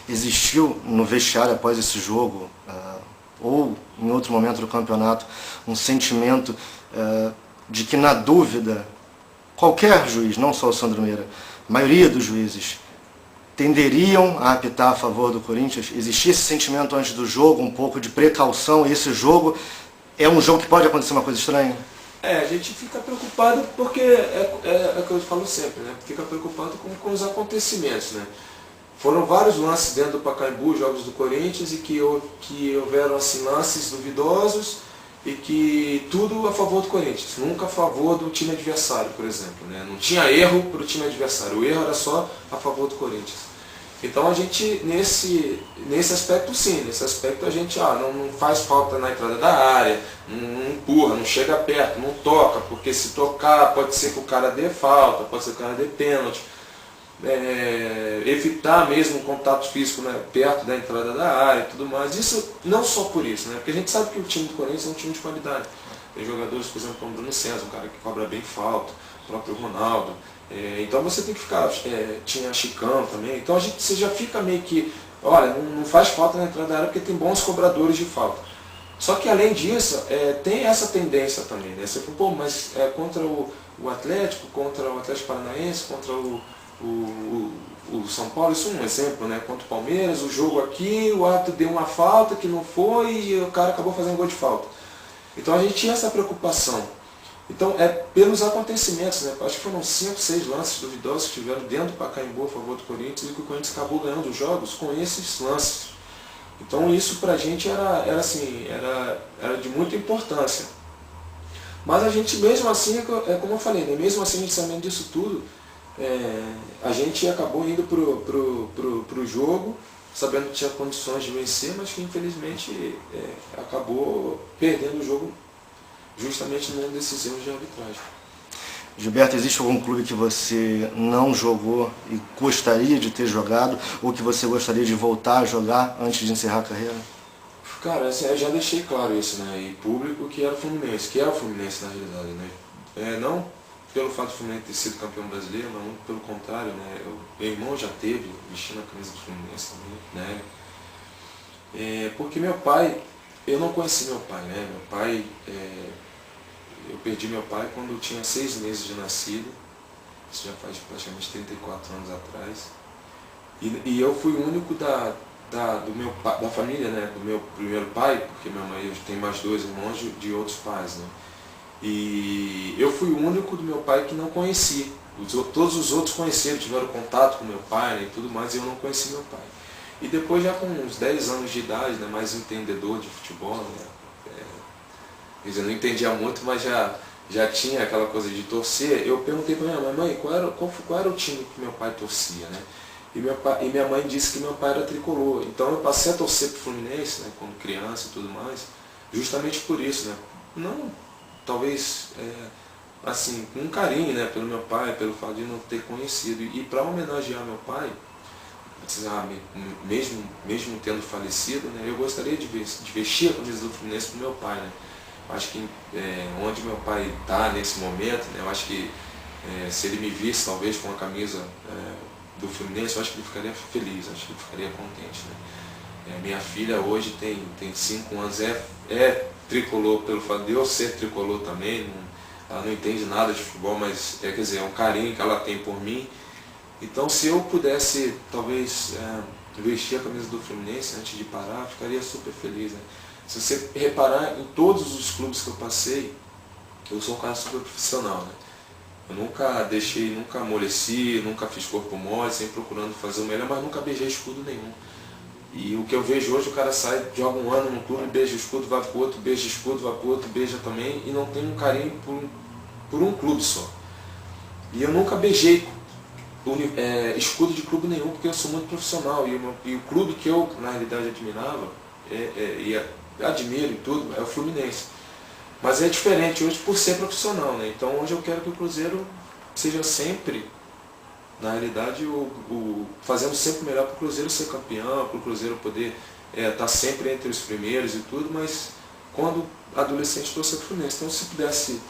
existiu no vestiário após esse jogo, ou em outro momento do campeonato, um sentimento de que, na dúvida, qualquer juiz, não só o Sandro Meira, a maioria dos juízes, tenderiam a apitar a favor do Corinthians? Existia esse sentimento antes do jogo, um pouco de precaução, e esse jogo é um jogo que pode acontecer uma coisa estranha? A gente fica preocupado porque é o que eu falo sempre, né? Fica preocupado com os acontecimentos, né? Foram vários lances dentro do Pacaembu, jogos do Corinthians, e que houveram assim, lances duvidosos e que tudo a favor do Corinthians, nunca a favor do time adversário, por exemplo, né? Não tinha erro para o time adversário, o erro era só a favor do Corinthians. Então a gente, nesse aspecto sim, nesse aspecto a gente não faz falta na entrada da área, não empurra, não chega perto, não toca, porque se tocar pode ser que o cara dê falta, pode ser que o cara dê pênalti. Evitar mesmo o contato físico, né, perto da entrada da área e tudo mais. Isso não só por isso, né, porque a gente sabe que o time do Corinthians é um time de qualidade. Tem jogadores, por exemplo, como o Bruno César, um cara que cobra bem falta, o próprio Ronaldo. Então você tem que ficar, tinha Chicão também, então você já fica meio que, olha, não faz falta na entrada da área porque tem bons cobradores de falta. Só que além disso, tem essa tendência também, né? Você fala, pô, mas contra o Atlético, contra o Atlético Paranaense, contra o São Paulo, isso é um exemplo, né? Contra o Palmeiras, o jogo aqui, o árbitro deu uma falta que não foi e o cara acabou fazendo um gol de falta. Então a gente tinha essa preocupação. Então pelos acontecimentos, né? Acho que foram 5, 6 lances duvidosos que tiveram dentro do Pacaembu a favor do Corinthians e que o Corinthians acabou ganhando os jogos com esses lances. Então isso pra gente era de muita importância. Mas a gente mesmo assim, como eu falei, né? Mesmo assim a gente sabendo disso tudo, a gente acabou indo pro jogo, sabendo que tinha condições de vencer, mas que infelizmente acabou perdendo o jogo justamente num desses erros de arbitragem. Gilberto, existe algum clube que você não jogou e gostaria de ter jogado, ou que você gostaria de voltar a jogar antes de encerrar a carreira? Cara, eu já deixei claro isso, né, em público, que era o Fluminense na realidade, né. Não pelo fato do Fluminense ter sido campeão brasileiro, mas muito pelo contrário, né. Meu irmão já teve, vestindo a camisa do Fluminense também, né. Porque meu pai, eu não conheci meu pai, né. Meu pai, eu perdi meu pai quando eu tinha 6 meses de nascido, isso já faz praticamente 34 anos atrás. E eu fui o único da família, né, do meu primeiro pai, porque minha mãe tem mais 2 irmãos de outros pais, né. E eu fui o único do meu pai que não conheci. Todos os outros conheceram, tiveram contato com meu pai, né, e tudo mais, e eu não conheci meu pai. E depois, já com uns 10 anos de idade, né, mais entendedor de futebol, né, quer dizer, não entendia muito, mas já tinha aquela coisa de torcer, eu perguntei para minha mãe, mãe, qual era o time que meu pai torcia, né? E minha mãe disse que meu pai era tricolor. Então eu passei a torcer para o Fluminense, né, quando criança e tudo mais, justamente por isso, né? Não, talvez, assim, com um carinho, né, pelo meu pai, pelo fato de não ter conhecido. E para homenagear meu pai, mesmo tendo falecido, né, eu gostaria de vestir a camisa do Fluminense para o meu pai, né? Acho que onde meu pai está nesse momento, né, eu acho que se ele me visse talvez com a camisa do Fluminense, eu acho que ele ficaria feliz, acho que ele ficaria contente, né. Minha filha hoje tem 5 anos, é tricolor pelo fato de eu ser tricolor também, ela não entende nada de futebol, mas quer dizer, é um carinho que ela tem por mim. Então se eu pudesse talvez vestir a camisa do Fluminense antes de parar, eu ficaria super feliz, né. Se você reparar em todos os clubes que eu passei, eu sou um cara super profissional, né. Eu nunca nunca amoleci, nunca fiz corpo mole, sempre procurando fazer o melhor, mas nunca beijei escudo nenhum. E o que eu vejo hoje, o cara sai, joga um ano no clube, beija o escudo, vai pro outro, beija o escudo, vai pro outro, beija também, e não tem um carinho por um clube só. E eu nunca beijei escudo de clube nenhum, porque eu sou muito profissional, e o clube que eu, na realidade, admirava, e admiro e tudo, é o Fluminense. Mas é diferente hoje por ser profissional, né? Então hoje eu quero que o Cruzeiro seja sempre, na realidade, fazendo sempre o melhor para o Cruzeiro ser campeão, para o Cruzeiro poder estar sempre entre os primeiros e tudo, mas quando adolescente torcer para o Fluminense. Então se pudesse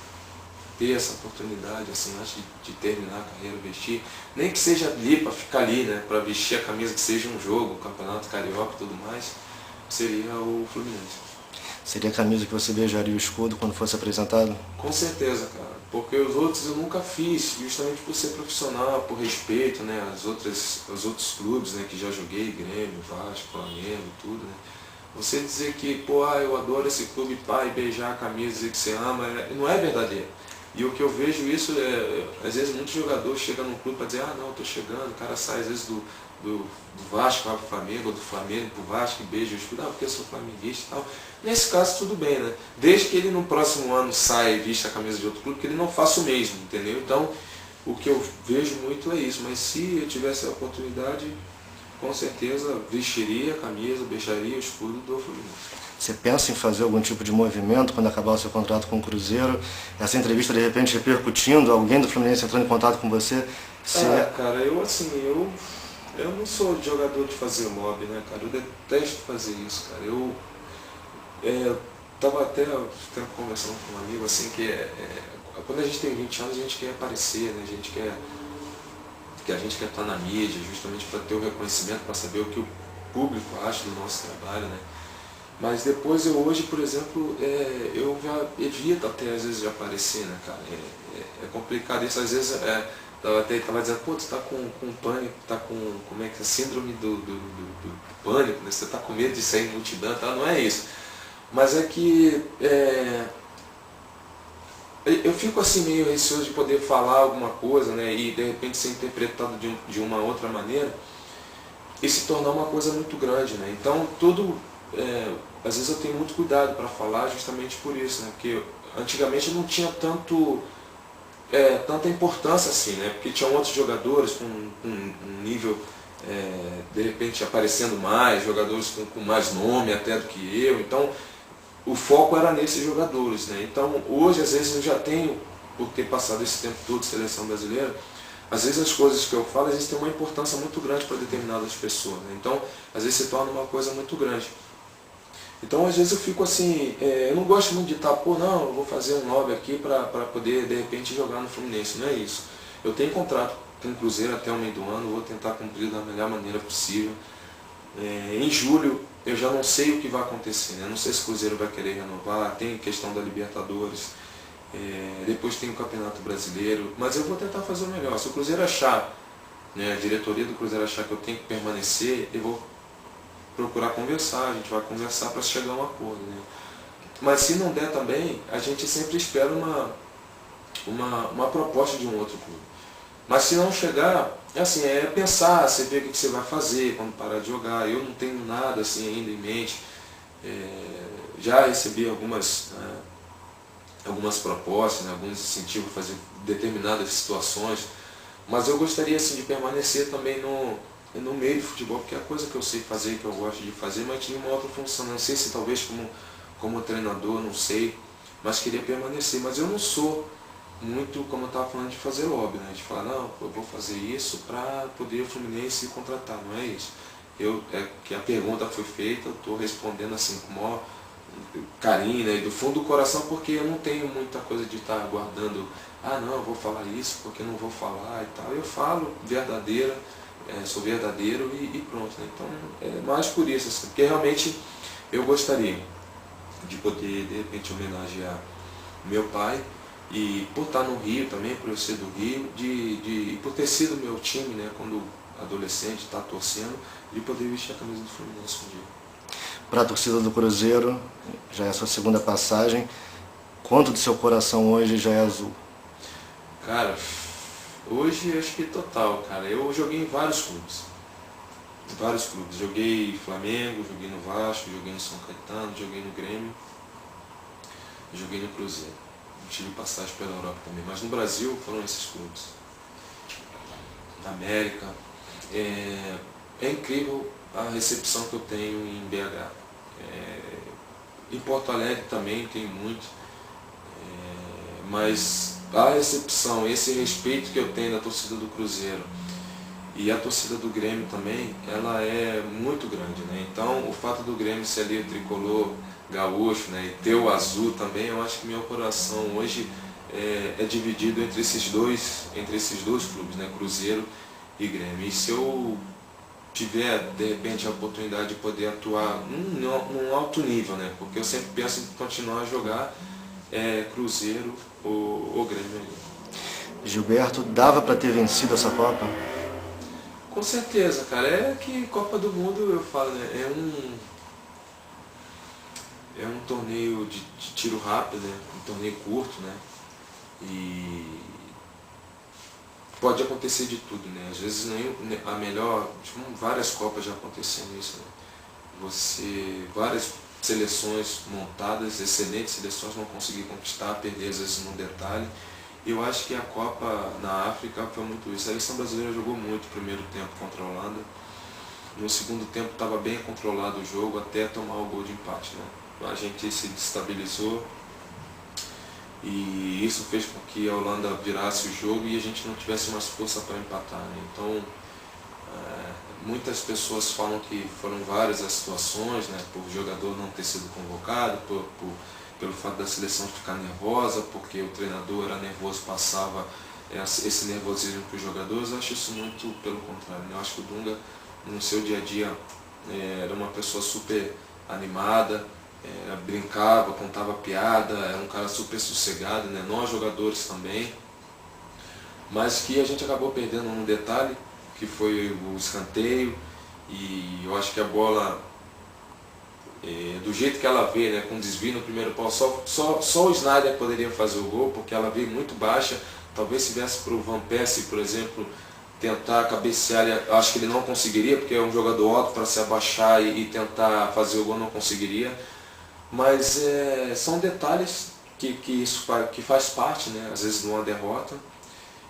ter essa oportunidade, assim, antes de terminar a carreira, vestir, nem que seja ali, para ficar ali, né, para vestir a camisa que seja um jogo, um campeonato carioca e tudo mais, seria o Fluminense. Seria a camisa que você beijaria o escudo quando fosse apresentado? Com certeza, cara, porque os outros eu nunca fiz, justamente por ser profissional, por respeito, né, aos outros clubes, né, que já joguei, Grêmio, Vasco, Flamengo, tudo, né. Você dizer que, pô, eu adoro esse clube, pai, beijar a camisa, dizer que você ama, não é verdadeiro. E o que eu vejo isso às vezes muitos jogadores chegam num clube para dizer, não, eu tô chegando, o cara sai às vezes do Vasco, vai pro Flamengo, ou do Flamengo pro Vasco e beija o escudo, porque eu sou flamenguista e tal. Nesse caso tudo bem, né? Desde que ele no próximo ano saia e vista a camisa de outro clube, que ele não faça o mesmo, entendeu? Então, o que eu vejo muito é isso, mas se eu tivesse a oportunidade, com certeza vestiria a camisa, beijaria o escudo do Fluminense. Você pensa em fazer algum tipo de movimento quando acabar o seu contrato com o Cruzeiro? Essa entrevista de repente repercutindo, alguém do Fluminense entrando em contato com você? Cara, eu não sou jogador de fazer mob, né, cara? Eu detesto fazer isso, cara. Eu tava até conversando com um amigo, assim, quando a gente tem 20 anos a gente quer aparecer, né? A gente quer estar na mídia, justamente para ter o reconhecimento, para saber o que o público acha do nosso trabalho, né? Mas depois hoje, por exemplo, eu já evito até às vezes de aparecer, né, cara? É complicado isso, às vezes tava dizendo, pô, tu tá com pânico, tá com, como é que é, síndrome do pânico, né? Você tá com medo de sair em multidão, tá? Não é isso. Mas é que eu fico assim meio receoso de poder falar alguma coisa, né, e de repente ser interpretado de uma outra maneira e se tornar uma coisa muito grande, né? Então às vezes eu tenho muito cuidado para falar justamente por isso, né? Porque antigamente não tinha tanta importância assim, né? Porque tinham outros jogadores com um nível de repente aparecendo mais, jogadores com mais nome até do que eu, então o foco era nesses jogadores, né? Então hoje às vezes eu já tenho, por ter passado esse tempo todo de seleção brasileira, às vezes as coisas que eu falo, às vezes têm uma importância muito grande para determinadas pessoas, né? Então às vezes se torna uma coisa muito grande. Então às vezes eu fico assim, eu não gosto muito de estar, não, eu vou fazer um lobby aqui para poder de repente jogar no Fluminense, não é isso. Eu tenho contrato com o Cruzeiro até o meio do ano, vou tentar cumprir da melhor maneira possível. Em julho eu já não sei o que vai acontecer, né? Não sei se o Cruzeiro vai querer renovar, tem questão da Libertadores, depois tem o Campeonato Brasileiro, mas eu vou tentar fazer o melhor. Se o Cruzeiro achar, né, a diretoria do Cruzeiro achar que eu tenho que permanecer, eu vou procurar conversar, a gente vai conversar para chegar a um acordo, né? Mas se não der também, a gente sempre espera uma proposta de um outro clube. Mas se não chegar, assim, pensar, você ver o que você vai fazer quando parar de jogar. Eu não tenho nada assim ainda em mente. Já recebi algumas propostas, né, alguns incentivos a fazer determinadas situações, mas eu gostaria assim, de permanecer também no meio do futebol, porque é a coisa que eu sei fazer, que eu gosto de fazer, mas tinha uma outra função. Não sei se talvez como treinador, não sei, mas queria permanecer. Mas eu não sou muito, como eu estava falando, de fazer lobby, né? De falar, não, eu vou fazer isso para poder o Fluminense contratar, não é isso. Que a pergunta foi feita, eu estou respondendo assim com o maior carinho, né? Do fundo do coração, porque eu não tenho muita coisa de estar guardando, não, eu vou falar isso porque não vou falar e tal. Eu falo verdadeira, sou verdadeiro e pronto, né? Então é mais por isso, assim, porque realmente eu gostaria de poder, de repente, homenagear meu pai, e por estar no Rio também, por eu ser do Rio, e por ter sido meu time, né, quando adolescente, estar torcendo, de poder vestir a camisa do Fluminense um dia. Para a torcida do Cruzeiro, já é a sua segunda passagem, quanto do seu coração hoje já é azul? Cara, hoje acho que total, cara. Eu joguei em vários clubes. Joguei Flamengo, joguei no Vasco, joguei no São Caetano, joguei no Grêmio, joguei no Cruzeiro. Tive passagem pela Europa também, mas no Brasil foram esses clubes. Na América. É incrível a recepção que eu tenho em BH. Em Porto Alegre também tem muito, mas a recepção, esse respeito que eu tenho da torcida do Cruzeiro e a torcida do Grêmio também, ela é muito grande, né? Então o fato do Grêmio ser ali o tricolor gaúcho, né, e ter o azul também, eu acho que meu coração hoje é dividido entre esses dois clubes, né, Cruzeiro e Grêmio. E se eu tiver, de repente, a oportunidade de poder atuar num alto nível, né, porque eu sempre penso em continuar a jogar Cruzeiro ou Grêmio. Gilberto, dava para ter vencido essa Copa? Com certeza, cara. É que Copa do Mundo, eu falo, né, é um torneio de tiro rápido, né, um torneio curto, né, e pode acontecer de tudo, né, às vezes a melhor, tipo, várias Copas já acontecendo isso, né, várias seleções montadas, excelentes seleções, não conseguir conquistar, perder às vezes num detalhe. Eu acho que a Copa na África foi muito isso. A seleção brasileira jogou muito no primeiro tempo contra a Holanda. No segundo tempo estava bem controlado o jogo até tomar o gol de empate, né? A gente se destabilizou e isso fez com que a Holanda virasse o jogo e a gente não tivesse mais força para empatar, né? Então, muitas pessoas falam que foram várias as situações, né? Por jogador não ter sido convocado, pelo fato da seleção ficar nervosa, porque o treinador era nervoso, passava esse nervosismo para os jogadores. Eu acho isso muito pelo contrário, né? Eu acho que o Dunga, no seu dia a dia, era uma pessoa super animada, brincava, contava piada, era um cara super sossegado, né? Nós jogadores também, mas que a gente acabou perdendo um detalhe, que foi o escanteio, e eu acho que a bola, do jeito que ela veio, né, com desvio no primeiro pau, só o Sneijder poderia fazer o gol, porque ela veio muito baixa. Talvez se viesse para o Van Persie, por exemplo, tentar cabecear, acho que ele não conseguiria, porque é um jogador alto, para se abaixar e tentar fazer o gol não conseguiria. Mas são detalhes que faz parte, né, às vezes, de uma derrota,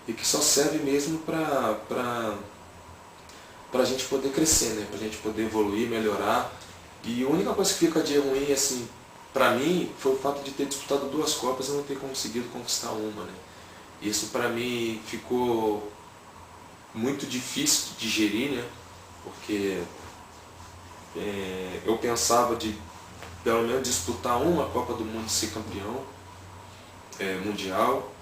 e que só serve mesmo para a gente poder crescer, né, para a gente poder evoluir, melhorar. E a única coisa que fica de ruim, assim, para mim, foi o fato de ter disputado 2 Copas e não ter conseguido conquistar uma, né. Isso para mim ficou muito difícil de digerir, né, porque eu pensava de pelo menos disputar uma Copa do Mundo e ser campeão mundial,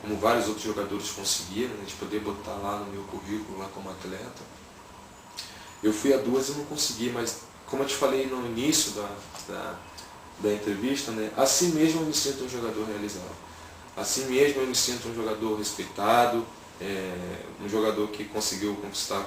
como vários outros jogadores conseguiram, né, de poder botar lá no meu currículo lá como atleta. Eu fui a 2 e não consegui, mas como eu te falei no início da entrevista, né, assim mesmo eu me sinto um jogador realizado. Assim mesmo eu me sinto um jogador respeitado, um jogador que conseguiu conquistar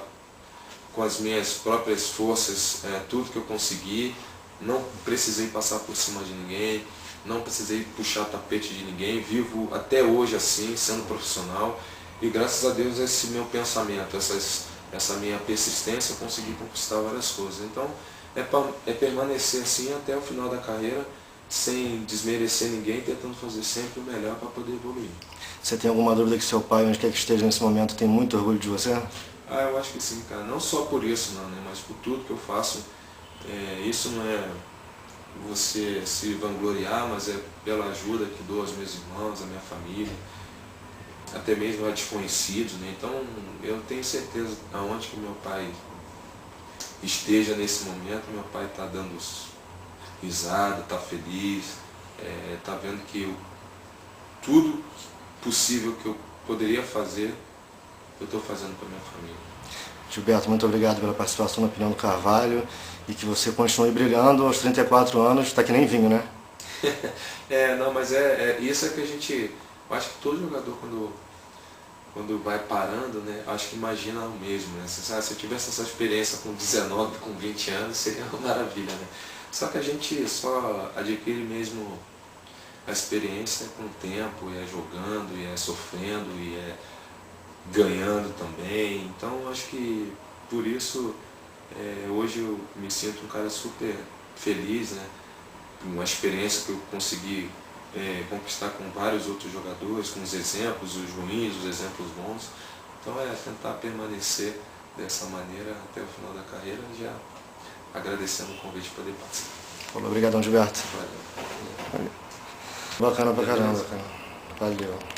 com as minhas próprias forças tudo que eu consegui. Não precisei passar por cima de ninguém, não precisei puxar tapete de ninguém, vivo até hoje assim, sendo profissional, e graças a Deus esse meu pensamento, essa minha persistência, eu consegui conquistar várias coisas. Então é permanecer assim até o final da carreira, sem desmerecer ninguém, tentando fazer sempre o melhor para poder evoluir. Você tem alguma dúvida que seu pai, onde quer que esteja nesse momento, tem muito orgulho de você? Eu acho que sim, cara. Não só por isso, não, né, mas por tudo que eu faço. Isso não é você se vangloriar, mas é pela ajuda que dou aos meus irmãos, à minha família, até mesmo a desconhecidos, né? Então eu tenho certeza, aonde que meu pai esteja nesse momento, meu pai está dando risada, está feliz, está vendo que tudo possível que eu poderia fazer, eu estou fazendo para minha família. Gilberto, muito obrigado pela participação na Opinião do Carvalho e que você continue brilhando aos 34 anos, está que nem vinho, né? Não, mas isso é que a gente, eu acho que todo jogador quando vai parando, né, acho que imagina o mesmo, né? Se eu tivesse essa experiência com 19, com 20 anos, seria uma maravilha, né? Só que a gente só adquire mesmo a experiência com o tempo, jogando, sofrendo, ganhando também. Então acho que por isso hoje eu me sinto um cara super feliz, né? Uma experiência que eu consegui conquistar com vários outros jogadores, com os exemplos, os ruins, os exemplos bons. Então tentar permanecer dessa maneira até o final da carreira, já agradecendo o convite de poder participar. Obrigadão, Gilberto. Valeu. Bacana pra caramba, cara. Valeu.